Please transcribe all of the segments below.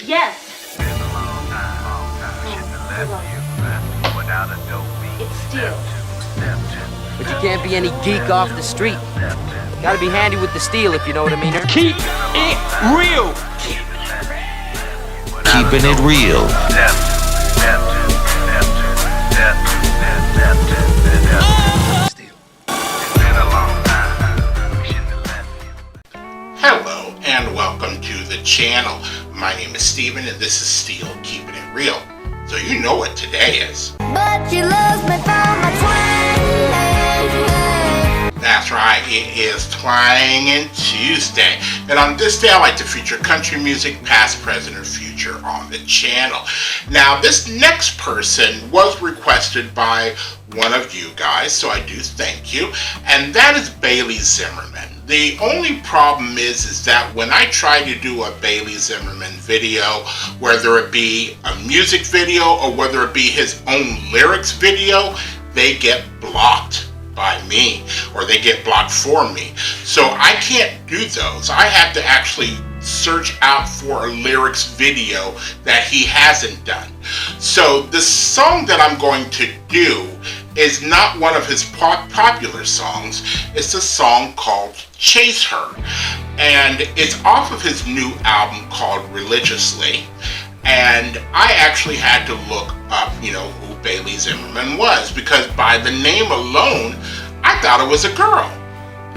Yes. It's steel. But you can't be any geek off the street. Gotta be handy with the steel, if you know what I mean. Keep it real. Keeping it real. Hello and welcome to the channel. My name is Steven and this is Steel Keeping It Real. So you know what today is. But you love me for my twang. That's right, it is Twangin' Tuesday. And on this day I like to feature country music, past, present, or future on the channel. Now this next person was requested by one of you guys, so I do thank you. And that is Bailey Zimmerman. The only problem is that when I try to do a Bailey Zimmerman video, whether it be a music video or whether it be his own lyrics video, they get blocked by me, or they get blocked for me. So I can't do those. I have to actually search out for a lyrics video that he hasn't done. So the song that I'm going to do is not one of his popular songs. It's a song called Chase Her, and it's off of his new album called Religiously. And I actually had to look up, who Bailey Zimmerman was, because by the name alone, I thought it was a girl.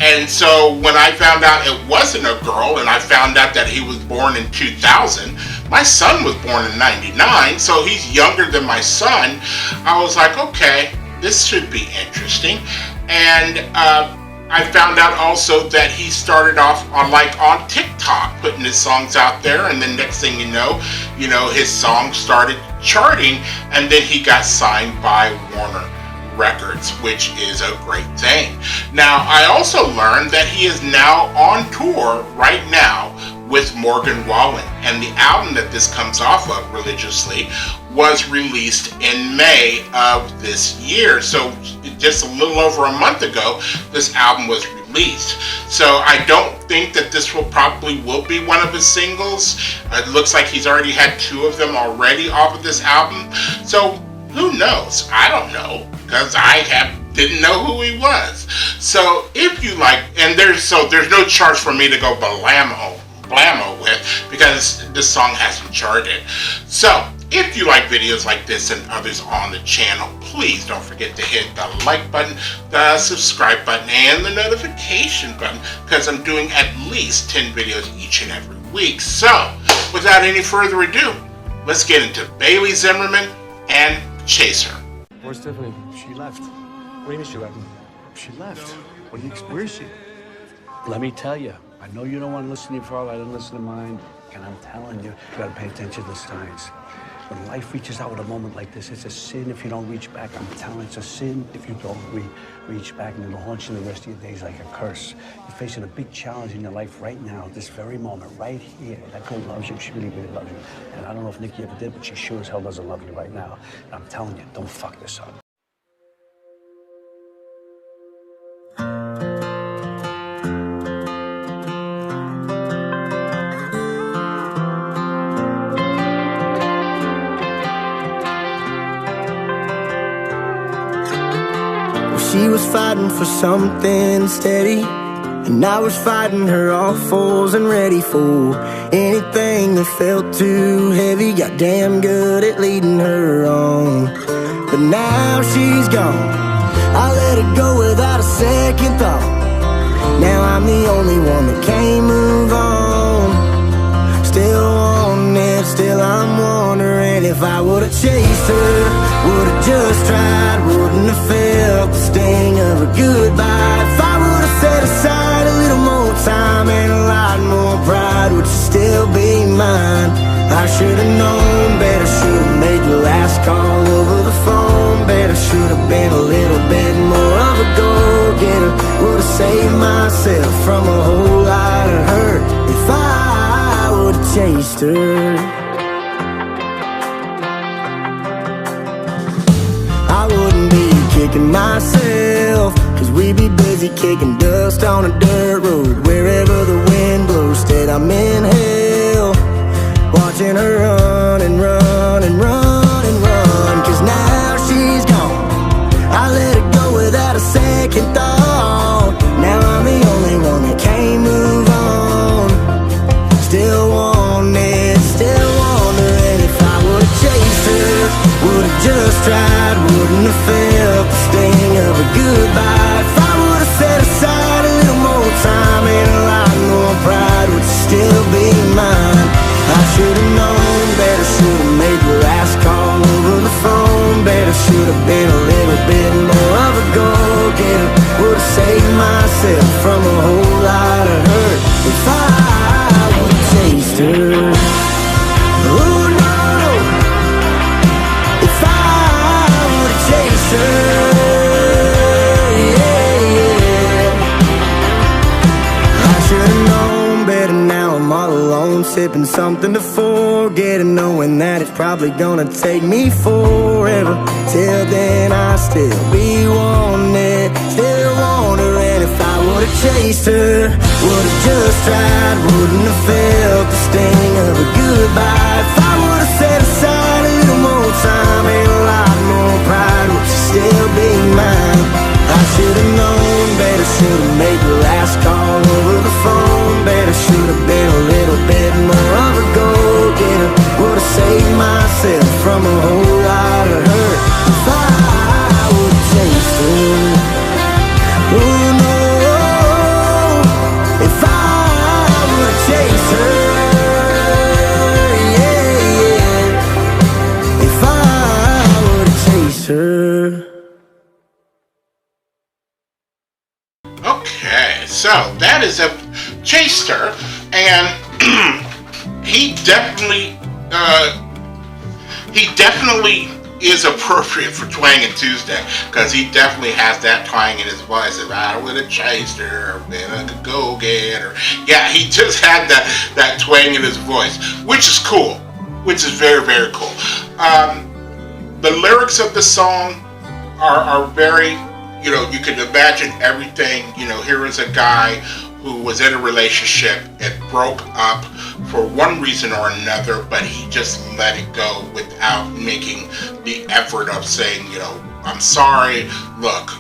And so when I found out it wasn't a girl, and I found out that he was born in 2000, my son was born in 99, so he's younger than my son. I was like, okay, this should be interesting. And I found out also that he started off on TikTok, putting his songs out there, and then next thing you know, his song started charting, and then he got signed by Warner Records, which is a great thing. Now, I also learned that he is now on tour right now with Morgan Wallen, and the album that this comes off of, Religiously, was released in May of this year. So just a little over a month ago, this album was released. So I don't think that this will be one of his singles. It looks like he's already had 2 of them already off of this album. So who knows? I don't know, because didn't know who he was. So if you like, and there's no charge for me to go blammo with, because this song hasn't charted. So if you like videos like this and others on the channel, please don't forget to hit the like button, the subscribe button, and the notification button, because I'm doing at least 10 videos each and every week. So without any further ado, let's get into Bailey Zimmerman and Chase Her. Where's Tiffany? She left. What do you mean she left? She left. What do you expect? Where is she? Let me tell you, I know you don't want to listen to your father, I didn't listen to mine, and I'm telling you, you gotta pay attention to the signs. When life reaches out at a moment like this, it's a sin if you don't reach back. I'm telling you, it's a sin if you don't reach back, and it'll haunt you the rest of your days like a curse. You're facing a big challenge in your life right now, this very moment, right here. That girl loves you, she really, really loves you. And I don't know if Nikki ever did, but she sure as hell doesn't love you right now. And I'm telling you, don't fuck this up. She was fighting for something steady, and I was fighting her off fours and ready for anything that felt too heavy. Got damn good at leading her on, but now she's gone. I let her go without a second thought. Now I'm the only one that can't move on. Still on it, still I'm wondering if I would've chased her, would've just tried, wouldn't have felt the sting of a goodbye. If I would've set aside a little more time and a lot more pride, would you still be mine? I should've known better, should've made the last call over the phone better, should've been a little bit more of a go-getter, would've saved myself from a whole lot of hurt if I would've chased her. I wouldn't be kicking myself, cause we'd be busy kicking dust on a dirt road. Wherever the wind blows, instead I'm in hell, watching watching her run and run and run and run. 'Cause now she's gone, I let it go without a second thought. Now I'm the only one that can't move on. Still wanted, still wondering if I would've chased her, would've just tried, wouldn't have felt the sting of a goodbye. If I would've set aside a little more time and a lot more pride, would still be mine. I should've known better, should've made the last call over the phone better, should've been a little bit more of a go-getter, would've saved myself from a whole lot of hurt if I would've chased her. Oh no, no. If I would've chased her, yeah, yeah. I should've known better, now I'm all alone, sipping something to forget, and knowing that it's probably gonna take me forever. Till then I'll still be wanting, still wondering if I would've chased her, would've just tried, wouldn't have felt the sting of a goodbye. If I would've set aside a little more time and a lot more pride, would still be mine. I should've known better, should've made the last call over the phone better, should've been a little bit more of a go-getter, would've saved myself from a whole lot of hurt if I would've chased her. Oh no, if I would've chased her, yeah, yeah. If I would've chased her. Okay, so that is a Chaster, and he definitely is appropriate for Twangin' Tuesday, because he definitely has that twang in his voice. If I would have chased her, then I could go get her. Yeah, he just had that twang in his voice, which is cool, which is very, very cool. The lyrics of the song are very, you can imagine everything. Here is a guy who was in a relationship and broke up for one reason or another, but he just let it go without making the effort of saying, I'm sorry, look,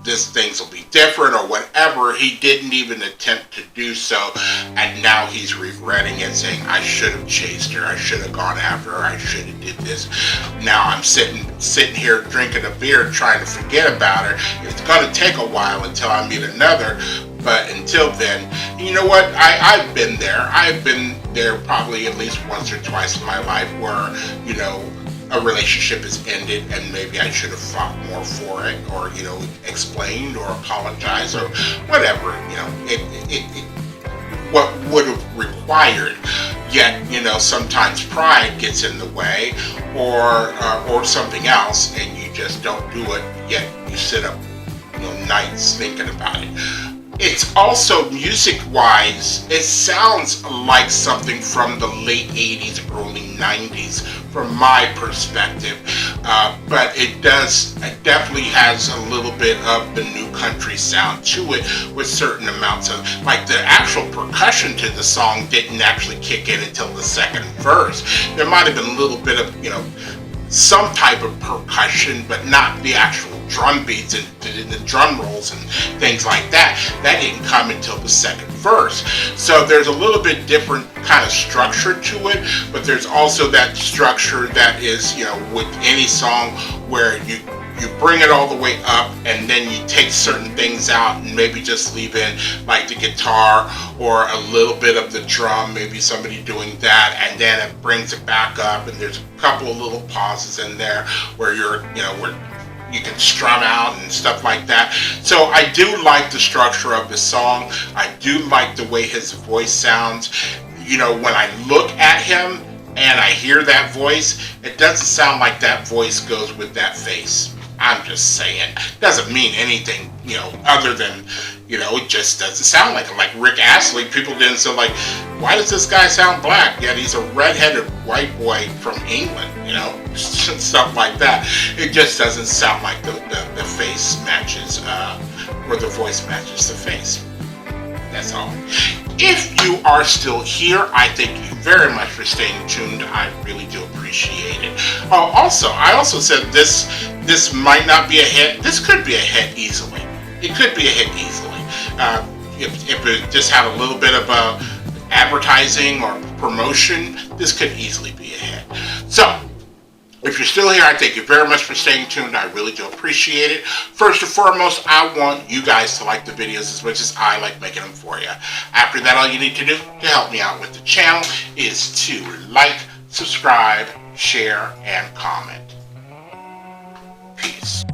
this things will be different or whatever. He didn't even attempt to do so, and now he's regretting it, saying, I should have chased her, I should have gone after her, I should have did this. Now I'm sitting here drinking a beer trying to forget about her. It's going to take a while until I meet another, but until then, you know what, I've been there. I've been there probably at least once or twice in my life where, a relationship is ended and maybe I should have fought more for it, or, explained or apologized or whatever, what would have required. Yet, sometimes pride gets in the way, or something else, and you just don't do it, yet you sit up, nights thinking about it. It's also, music-wise, it sounds like something from the late 80s, early 90s, from my perspective. But it definitely has a little bit of the new country sound to it, with certain amounts of, like, the actual percussion to the song didn't actually kick in until the second verse. There might have been a little bit of, some type of percussion, but not the actual drum beats and the drum rolls and things like that. That didn't come until the second verse. So there's a little bit different kind of structure to it, but there's also that structure that is, with any song where you bring it all the way up and then you take certain things out and maybe just leave in like the guitar or a little bit of the drum, maybe somebody doing that, and then it brings it back up, and there's a couple of little pauses in there where where you can strum out and stuff like that. So I do like the structure of the song. I do like the way his voice sounds. When I look at him and I hear that voice, it doesn't sound like that voice goes with that face. I'm just saying. Doesn't mean anything, other than, it just doesn't sound like it. Like Rick Astley, people didn't say, like, why does this guy sound black? Yet he's a redheaded white boy from England, stuff like that. It just doesn't sound like the face matches, or the voice matches the face. That's all. If you are still here, I thank you very much for staying tuned. I really do appreciate it. I also said this might not be a hit. This could be a hit easily. It could be a hit easily. If it just had a little bit of advertising or promotion, this could easily be a hit. So, if you're still here, I thank you very much for staying tuned. I really do appreciate it. First and foremost, I want you guys to like the videos as much as I like making them for you. After that, all you need to do to help me out with the channel is to like, subscribe, share, and comment. Peace.